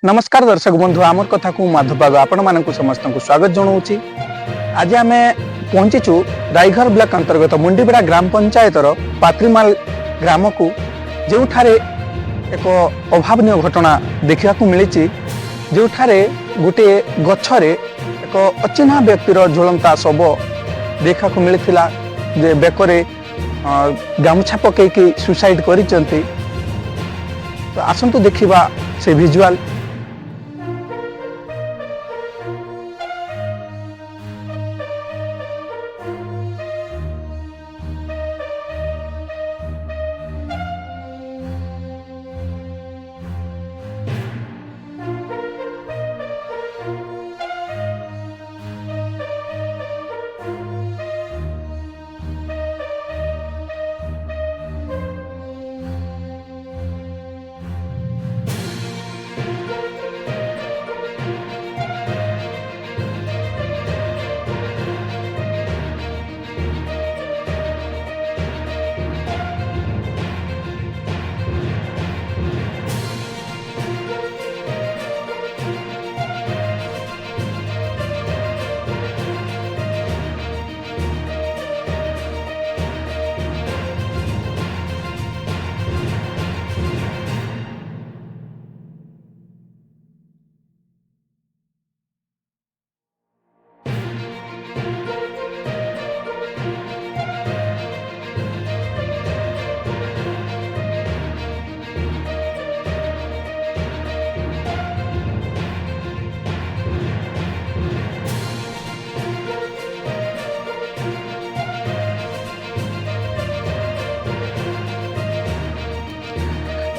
नमस्कार दर्शक बंधु आमर कथा को माधव आपण मानक समस्त को स्वागत जनाऊँगी। आज आम पहुंचीचु रायघर ब्लॉक अंतर्गत मुंडीबेड़ा ग्राम पंचायतर पात्रीमाल ग्राम को जो एक अभावन घटना देखा मिली जो गोटे गछरे एक अचिन्हा व्यक्तिर झुलंता शव देखा मिलता बेकरे गामुछा पकईकि सुसाइड करिसेंती। तो आसंतु देखिबा से विजुअल।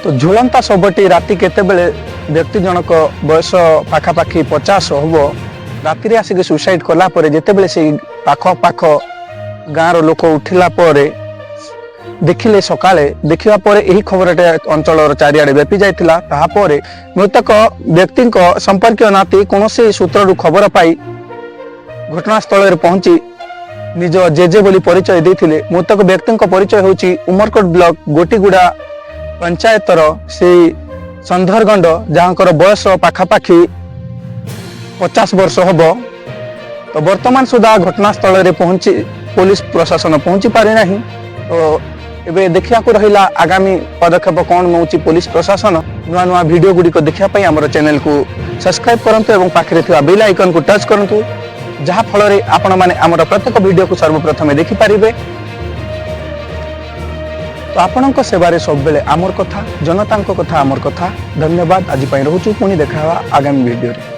तो झुलंता शवटी राति केतेबेले व्यक्ति जनक बयस पाखापाखि 50 हम राति आसिक सुसाइड कला परे जेतेबेले से पाख पाख गाँव लोक उठिला परे देखिले सकाळे देखिबा परे एही खबरटे अंचल चारिआडे व्यापी जाइतिला। ताहा परे मृतक व्यक्ति संपर्क नाती कोनोसी सूत्ररु खबर पाई घटनास्थल रे पहुंची निज जेजे बोली परिचय देथिले। मृतक व्यक्ति परिचय होची उमरकोट ब्लॉक गोटीगुड़ा पंचायतर से संधरगंड जहाँकर बयस पाखापाखि 50 वर्ष हम। तो वर्तमान सुधा घटनास्थल रे पहुंची पुलिस प्रशासन पहुंची पारि नाही। तो एबे देखिया को रहिला आगामी पदक्षेप कौन नौची पुलिस प्रशासन। नुआ नुआ वीडियो गुडी को देखिया पई हमर चैनल को सब्सक्राइब करंतु एवं पाखरे थिबा बेल आइकन को टच करंतु जहाँ फल रे आपण माने हमर प्रत्येक वीडियो को सर्वप्रथम देखि पारिबे। तो आपणक सेवारे सब बेले आमर कथा जनता कथा आमर कथा। धन्यवाद। आज रोचु पुणी देखा आगामी वीडियो रे।